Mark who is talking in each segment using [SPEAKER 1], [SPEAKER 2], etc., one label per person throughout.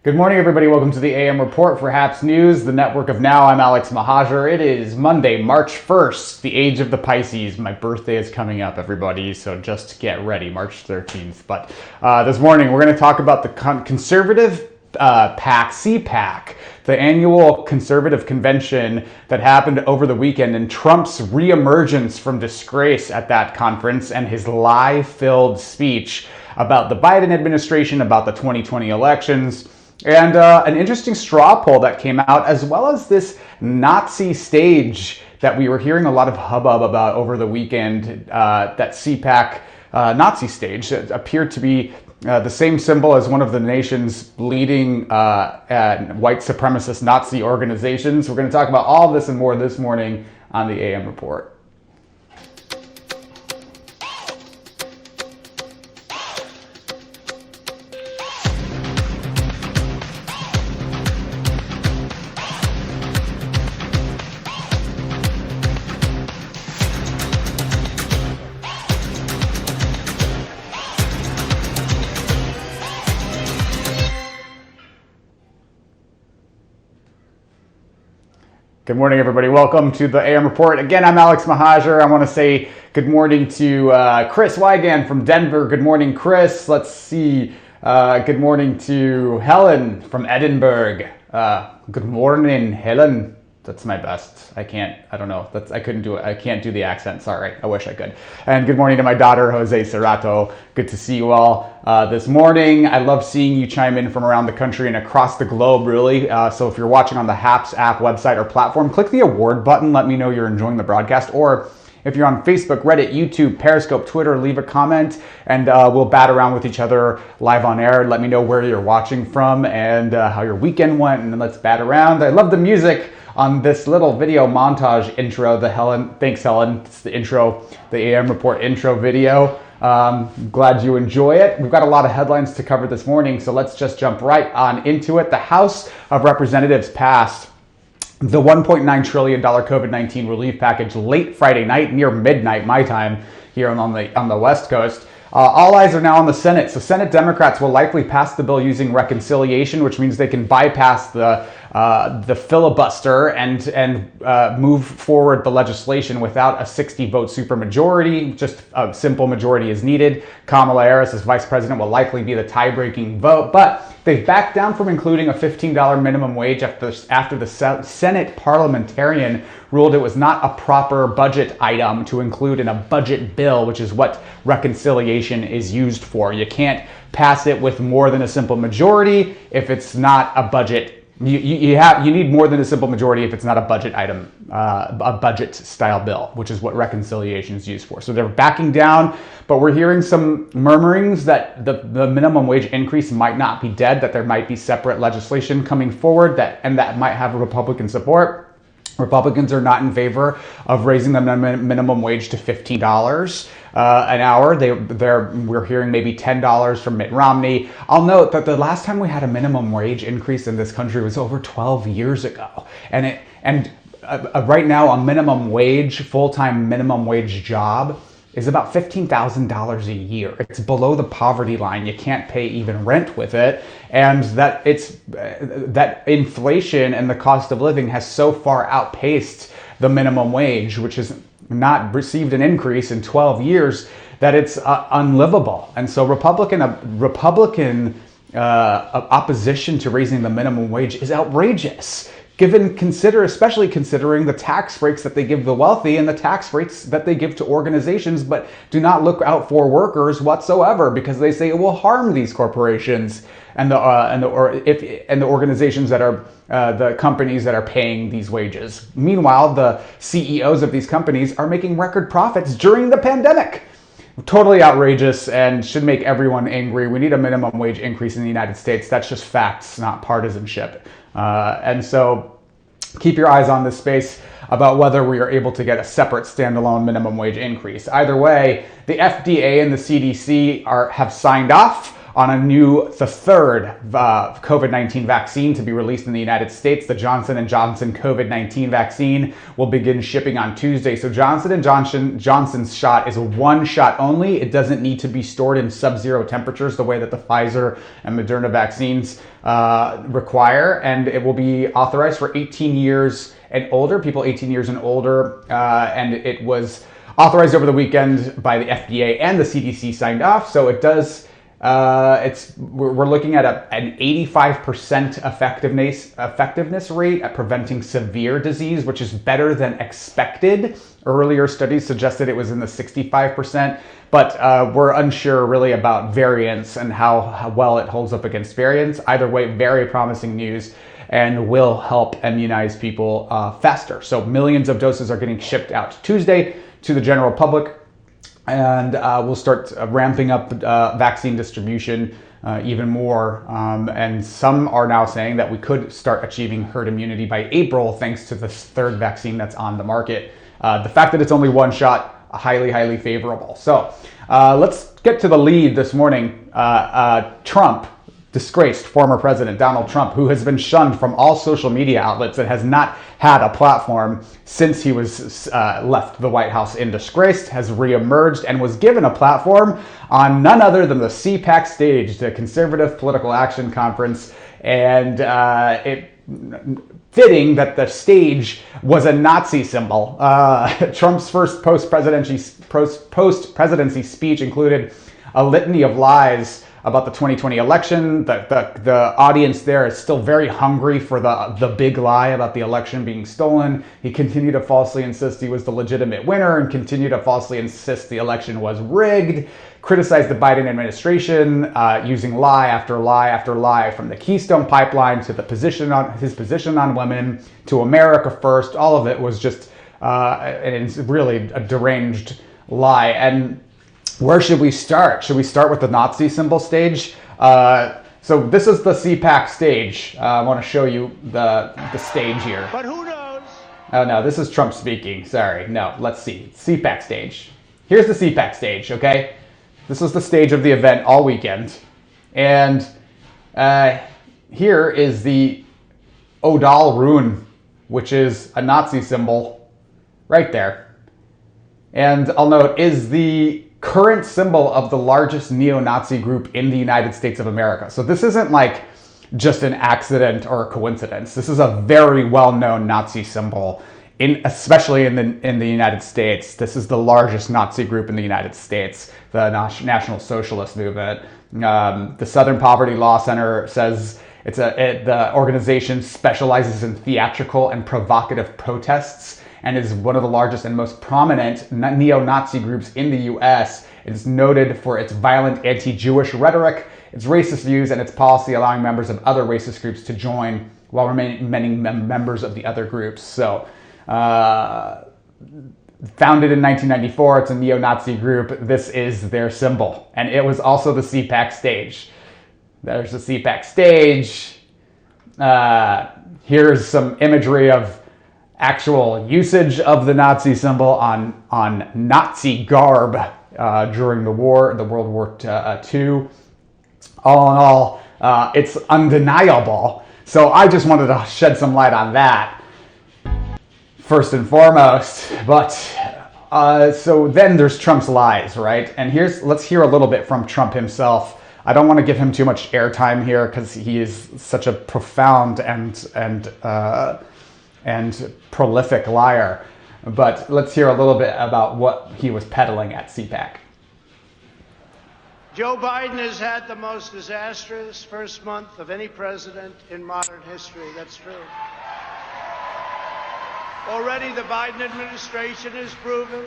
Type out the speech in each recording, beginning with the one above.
[SPEAKER 1] Good morning, everybody. Welcome to the AM Report for HAPS News, the network of now. I'm Alex Mahajer. It is Monday, March 1st, the age of the Pisces. My birthday is coming up, everybody, so just get ready, March 13th. But this morning, we're going to talk about the conservative CPAC, the annual conservative convention that happened over the weekend, and Trump's reemergence from disgrace at that conference and his lie-filled speech about the Biden administration, about the 2020 elections, and an interesting straw poll that came out, as well as this Nazi stage that we were hearing a lot of hubbub about over the weekend, that CPAC Nazi stage that appeared to be the same symbol as one of the nation's leading white supremacist Nazi organizations. We're going to talk about all this and more this morning on the AM Report. Good morning, everybody. Welcome to the AM Report. Again, I'm Alex Mahajer. I want to say good morning to Chris Wigan from Denver. Good morning, Chris. Let's see. Good morning to Helen from Edinburgh. Good morning, Helen. That's my best. I don't know. I couldn't do it. I can't do the accent. Sorry. I wish I could. And good morning to my daughter, Jose Cerrato. Good to see you all this morning. I love seeing you chime in from around the country and across the globe, really. So if you're watching on the HAPS app, website, or platform, click the award button. Let me know you're enjoying the broadcast. Or if you're on Facebook, Reddit, YouTube, Periscope, Twitter, leave a comment, and we'll bat around with each other live on air. Let me know where you're watching from and how your weekend went, and let's bat around. I love the music on this little video montage intro. Thanks, Helen. It's the intro, the AM Report intro video. Glad you enjoy it. We've got a lot of headlines to cover this morning, so let's just jump right on into it. The House of Representatives passed the $1.9 trillion COVID-19 relief package late Friday night, near midnight my time here on the West Coast. All eyes are now on the Senate. So Senate Democrats will likely pass the bill using reconciliation, which means they can bypass the filibuster and move forward the legislation without a 60-vote supermajority. Just a simple majority is needed. Kamala Harris, as vice president, will likely be the tie-breaking vote, but they've backed down from including a $15 minimum wage after the Senate parliamentarian ruled it was not a proper budget item to include in a budget bill, which is what reconciliation is used for. You can't pass it with more than a simple majority if it's not a budget. You need more than a simple majority if it's not a budget item, a budget style bill, which is what reconciliation is used for. So they're backing down, but we're hearing some murmurings that the minimum wage increase might not be dead, that there might be separate legislation coming forward that might have Republican support. Republicans are not in favor of raising the minimum wage to $15 an hour. We're hearing maybe $10 from Mitt Romney. I'll note that the last time we had a minimum wage increase in this country was over 12 years ago. And right now, a minimum wage, full-time minimum wage job is about $15,000 a year. It's below the poverty line. You can't pay even rent with it. And that inflation and the cost of living has so far outpaced the minimum wage, which has not received an increase in 12 years, that it's unlivable. And so Republican opposition to raising the minimum wage is outrageous, especially considering the tax breaks that they give the wealthy and the tax breaks that they give to organizations, but do not look out for workers whatsoever, because they say it will harm these corporations and the organizations that are the companies that are paying these wages. Meanwhile, the CEOs of these companies are making record profits during the pandemic. Totally outrageous and should make everyone angry. We need a minimum wage increase in the United States. That's just facts, not partisanship. And so keep your eyes on this space about whether we are able to get a separate standalone minimum wage increase. Either way, the FDA and the CDC have signed off on the third COVID-19 vaccine to be released in the United States. The Johnson & Johnson COVID-19 vaccine will begin shipping on Tuesday. So Johnson & Johnson's shot is a one shot only. It doesn't need to be stored in sub-zero temperatures the way that the Pfizer and Moderna vaccines require. And it will be authorized for 18 years and older, people 18 years and older. And it was authorized over the weekend by the FDA and the CDC signed off. So it does, we're looking at an 85% effectiveness rate at preventing severe disease, which is better than expected. Earlier studies suggested it was in the 65%, but we're unsure really about variants and how well it holds up against variants. Either way, very promising news and will help immunize people faster. So millions of doses are getting shipped out Tuesday to the general public, and we'll start ramping up vaccine distribution even more. And some are now saying that we could start achieving herd immunity by April thanks to this third vaccine that's on the market. The fact that it's only one shot, highly, highly favorable. So let's get to the lead this morning. Trump, disgraced former president Donald Trump, who has been shunned from all social media outlets and has not had a platform since he was left the White House in disgrace, has reemerged and was given a platform on none other than the CPAC stage, the Conservative Political Action Conference. And it fitting that the stage was a Nazi symbol. Trump's first post-presidency speech included a litany of lies about the 2020 election. The audience there is still very hungry for the big lie about the election being stolen. He continued to falsely insist he was the legitimate winner and continued to falsely insist the election was rigged, criticized the Biden administration using lie after lie after lie, from the Keystone Pipeline to his position on women to America First. All of it was just really a deranged lie. And where should we start? Should we start with the Nazi symbol stage? So this is the CPAC stage. I want to show you the stage here.
[SPEAKER 2] But who knows?
[SPEAKER 1] Oh no, this is Trump speaking. Sorry. No, let's see. CPAC stage. Here's the CPAC stage, okay? This was the stage of the event all weekend. And here is the Odal rune, which is a Nazi symbol right there. And I'll note, is the current symbol of the largest neo-Nazi group in the United States of America. So this isn't like just an accident or a coincidence. This is a very well-known Nazi symbol, especially in the United States. This is the largest Nazi group in the United States, the National Socialist Movement. The Southern Poverty Law Center says the organization specializes in theatrical and provocative protests and is one of the largest and most prominent neo-Nazi groups in the US. It's noted for its violent anti-Jewish rhetoric, its racist views, and its policy allowing members of other racist groups to join while remaining members of the other groups. So, founded in 1994, it's a neo-Nazi group. This is their symbol. And it was also the CPAC stage. There's the CPAC stage. Here's some imagery of actual usage of the Nazi symbol on Nazi garb during the war, the World War II. All in all, it's undeniable. So I just wanted to shed some light on that first and foremost. But so then there's Trump's lies, right? And let's hear a little bit from Trump himself. I don't want to give him too much airtime here because he is such a profound and prolific liar. But let's hear a little bit about what he was peddling at CPAC.
[SPEAKER 2] Joe Biden has had the most disastrous first month of any president in modern history. That's true. Already the Biden administration has proven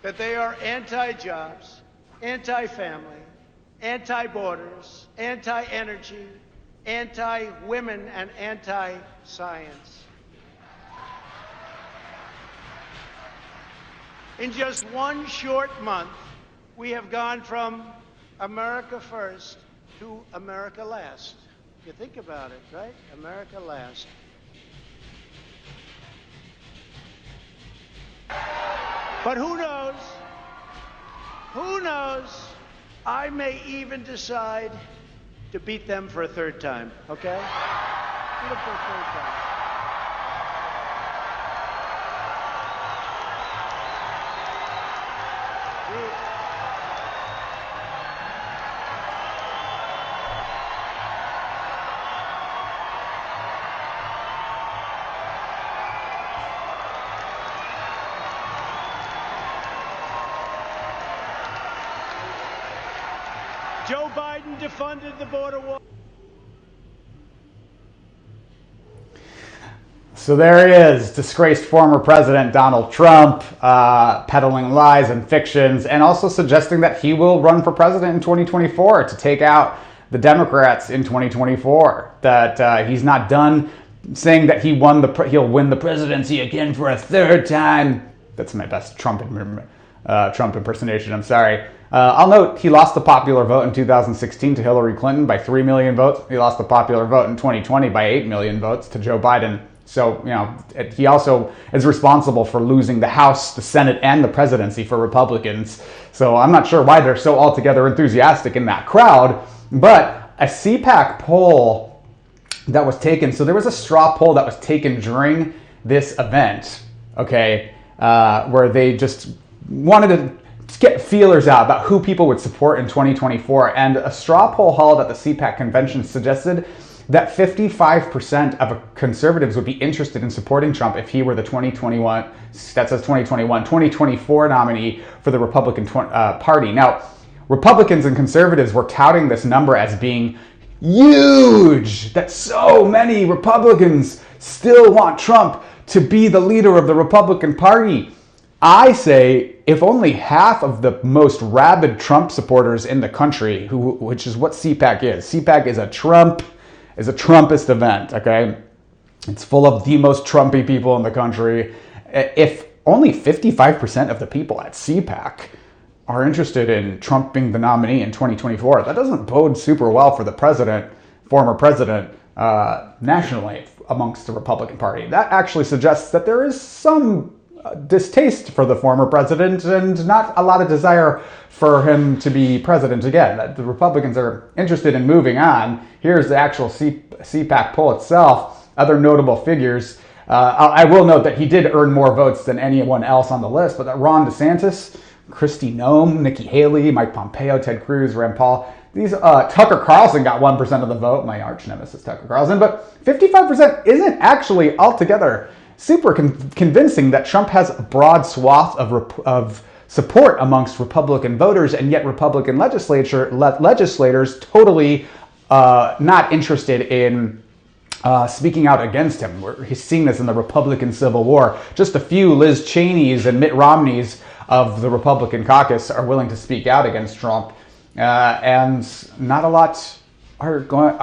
[SPEAKER 2] that they are anti-jobs, anti-family, anti-borders, anti-energy, anti-women, and anti-science. In just one short month, we have gone from America first to America last. You think about it, right? America last. But who knows? Who knows I may even decide to beat them for a third time, okay? Beat them for a third time. Joe Biden defunded the border wall.
[SPEAKER 1] So there he is, disgraced former President Donald Trump, peddling lies and fictions, and also suggesting that he will run for president in 2024 to take out the Democrats in 2024. That he's not done, saying that he'll win the presidency again for a third time. That's my best Trump impersonation. I'm sorry. I'll note he lost the popular vote in 2016 to Hillary Clinton by 3 million votes. He lost the popular vote in 2020 by 8 million votes to Joe Biden. So, he also is responsible for losing the House, the Senate, and the presidency for Republicans. So I'm not sure why they're so altogether enthusiastic in that crowd. But a CPAC poll that was taken, so there was a straw poll that was taken during this event, okay, where they just wanted to get feelers out about who people would support in 2024. And a straw poll held at the CPAC convention suggested that 55% of conservatives would be interested in supporting Trump if he were the 2024 nominee for the Republican Party. Now, Republicans and conservatives were touting this number as being huge, that so many Republicans still want Trump to be the leader of the Republican Party. I say, if only half of the most rabid Trump supporters in the country, which is what CPAC is. CPAC is a Trumpist event, okay? It's full of the most Trumpy people in the country. If only 55% of the people at CPAC are interested in Trump being the nominee in 2024, that doesn't bode super well for the former president, nationally amongst the Republican Party. That actually suggests that there is some distaste for the former president and not a lot of desire for him to be president again. That the Republicans are interested in moving on. Here's the actual CPAC poll itself. Other notable figures. I will note that he did earn more votes than anyone else on the list, but that Ron DeSantis, Kristi Noem, Nikki Haley, Mike Pompeo, Ted Cruz, Rand Paul, Tucker Carlson got 1% of the vote, my arch nemesis Tucker Carlson, but 55% isn't actually altogether super convincing that Trump has a broad swath of support amongst Republican voters, and yet Republican legislators totally not interested in speaking out against him. He's seeing this in the Republican Civil War. Just a few Liz Cheneys and Mitt Romneys of the Republican caucus are willing to speak out against Trump, and not a lot are going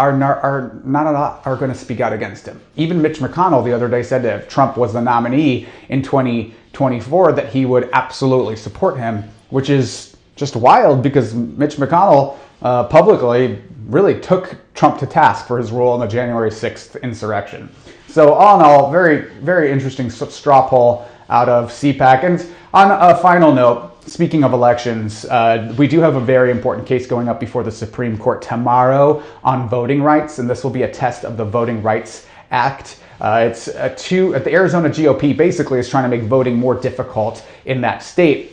[SPEAKER 1] to speak out against him. Even Mitch McConnell the other day said that if Trump was the nominee in 2024, that he would absolutely support him, which is just wild because Mitch McConnell publicly really took Trump to task for his role in the January 6th insurrection. So all in all, very, very interesting straw poll out of CPAC. And on a final note, speaking of elections, we do have a very important case going up before the Supreme Court tomorrow on voting rights, and this will be a test of the Voting Rights Act. The Arizona GOP basically is trying to make voting more difficult in that state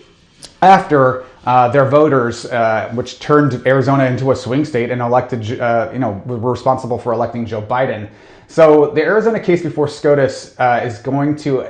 [SPEAKER 1] after their voters, which turned Arizona into a swing state and were responsible for electing Joe Biden. So the Arizona case before SCOTUS is going to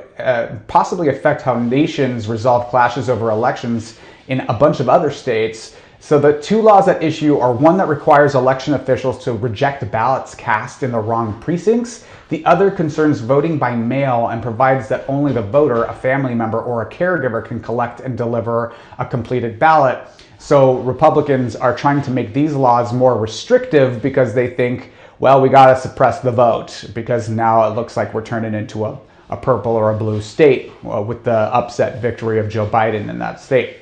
[SPEAKER 1] possibly affect how nations resolve clashes over elections in a bunch of other states. So the two laws at issue are one that requires election officials to reject ballots cast in the wrong precincts. The other concerns voting by mail and provides that only the voter, a family member, or a caregiver can collect and deliver a completed ballot. So Republicans are trying to make these laws more restrictive because they think, well, we got to suppress the vote because now it looks like we're turning into a purple or a blue state with the upset victory of Joe Biden in that state.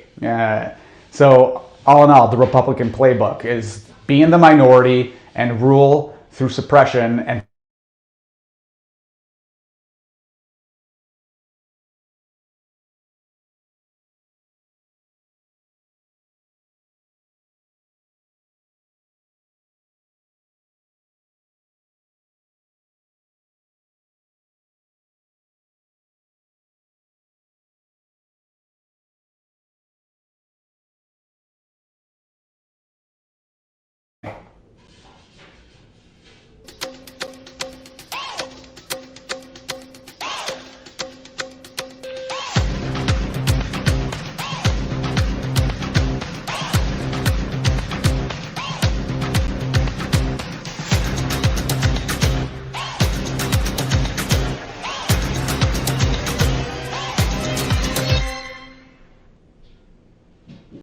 [SPEAKER 1] So all in all, the Republican playbook is be in the minority and rule through suppression and